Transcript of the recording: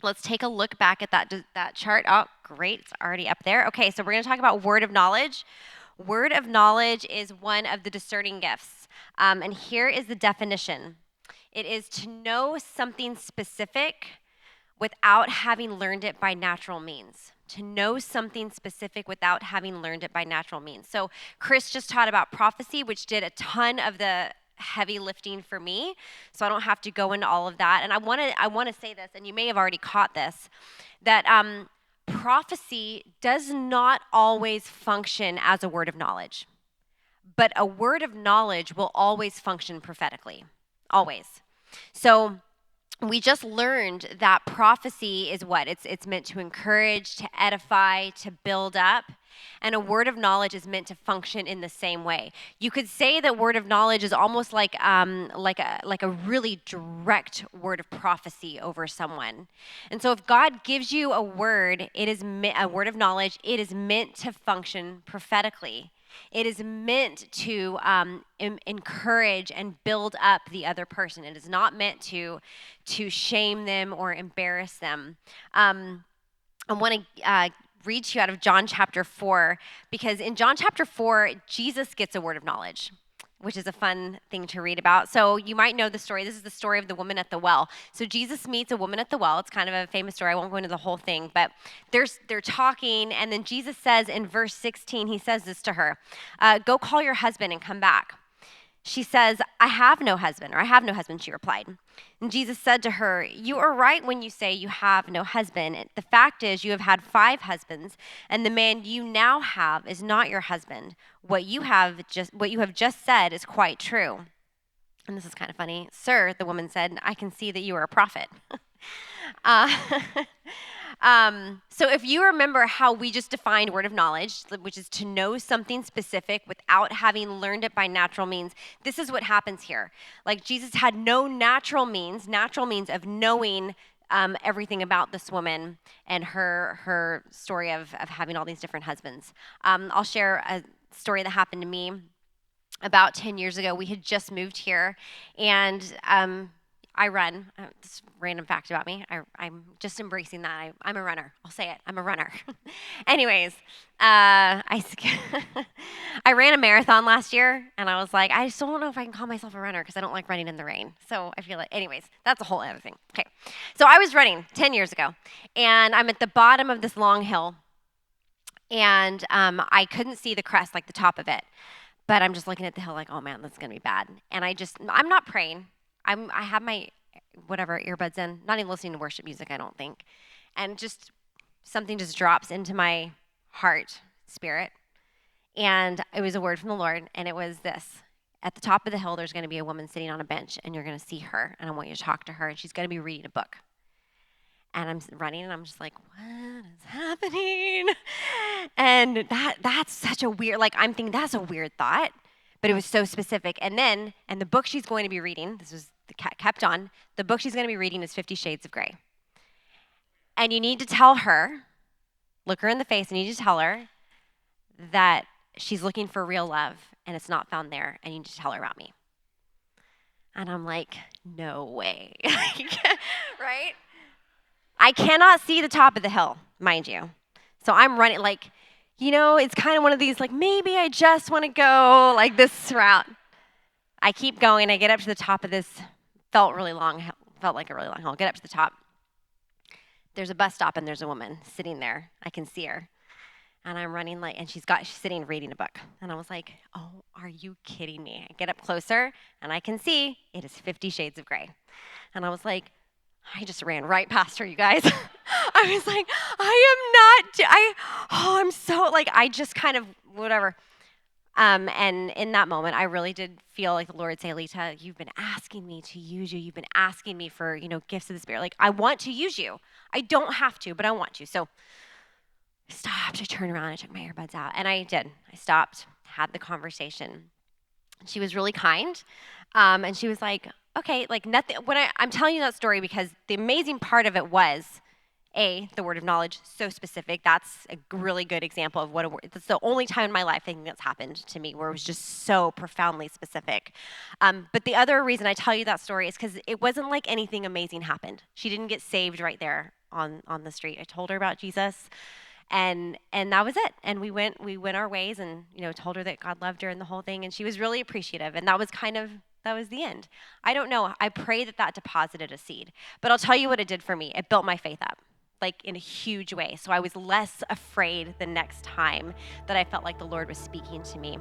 let's take a look back at that chart. Oh, great, it's already up there. Okay, so we're going to talk about word of knowledge. Word of knowledge is one of the discerning gifts. And here is the definition. It is to know something specific without having learned it by natural means. To know something specific without having learned it by natural means. So Chris just taught about prophecy, which did a ton of the heavy lifting for me. So I don't have to go into all of that. And I want to say this, and you may have already caught this, that prophecy does not always function as a word of knowledge. But a word of knowledge will always function prophetically. Always. So we just learned that prophecy is what? It's meant to encourage, to edify, to build up. And a word of knowledge is meant to function in the same way. You could say that word of knowledge is almost like a really direct word of prophecy over someone. And so if God gives you a word, it is a word of knowledge, it is meant to function prophetically. It is meant to encourage and build up the other person. It is not meant to shame them or embarrass them. I want to read to you out of John chapter 4, because in John chapter 4, Jesus gets a word of knowledge, which is a fun thing to read about. So you might know the story. This is the story of the woman at the well. So Jesus meets a woman at the well. It's kind of a famous story. I won't go into the whole thing, but they're talking, and then Jesus says in verse 16, he says this to her, go call your husband and come back. She says, I have no husband, she replied. And Jesus said to her, you are right when you say you have no husband. The fact is you have had 5 husbands, and the man you now have is not your husband. What you have just said is quite true. And this is kind of funny. Sir, the woman said, I can see that you are a prophet. So if you remember how we just defined word of knowledge, which is to know something specific without having learned it by natural means, this is what happens here. Like Jesus had no natural means of knowing everything about this woman and her story of having all these different husbands. I'll share a story that happened to me about 10 years ago. We had just moved here, and I run. This random fact about me. I'm just embracing that. I'm a runner. I'll say it. I'm a runner. Anyways, I ran a marathon last year, and I was like, I still don't know if I can call myself a runner because I don't like running in the rain. So I feel like, anyways, that's a whole other thing. Okay. So I was running 10 years ago, and I'm at the bottom of this long hill, and I couldn't see the crest, like the top of it. But I'm just looking at the hill like, oh man, that's going to be bad. And I'm not praying. I have my earbuds in, not even listening to worship music, I don't think. And just something just drops into my heart, spirit. And it was a word from the Lord, and it was this. At the top of the hill, there's going to be a woman sitting on a bench, and you're going to see her, and I want you to talk to her, and she's going to be reading a book. And I'm running, and I'm just like, what is happening? And that's such a weird, I'm thinking that's a weird thought, but it was so specific. And the book she's going to be reading, this was kept on, the book she's going to be reading is 50 Shades of Grey. And you need to tell her, look her in the face, and you need to tell her that she's looking for real love, and it's not found there, and you need to tell her about me. And I'm like, no way, right? I cannot see the top of the hill, mind you. So I'm running, it's kind of one of these, maybe I just want to go, this route. I keep going. I get up to the top of this, felt like a really long hill. Get up to the top. There's a bus stop, and there's a woman sitting there. I can see her. And I'm running, and she's sitting reading a book. And I was like, oh, are you kidding me? I get up closer, and I can see it is 50 Shades of Grey. And I was like, I just ran right past her, you guys. I was like, I'm so, I just kind of, whatever. And in that moment, I really did feel like the Lord say, Elita, you've been asking me to use you. You've been asking me for, gifts of the Spirit. I want to use you. I don't have to, but I want to. So I stopped. I turned around. I took my earbuds out. And I did. I stopped, had the conversation. She was really kind. And she was like, okay, nothing. I'm telling you that story because the amazing part of it was, the word of knowledge, so specific. That's a really good example of what a word. That's the only time in my life I think that's happened to me where it was just so profoundly specific. But the other reason I tell you that story is because it wasn't like anything amazing happened. She didn't get saved right there on the street. I told her about Jesus, and that was it. And we went our ways, and told her that God loved her and the whole thing, and she was really appreciative. And that was the end. I don't know. I pray that deposited a seed, but I'll tell you what it did for me. It built my faith up, like in a huge way. So I was less afraid the next time that I felt like the Lord was speaking to me.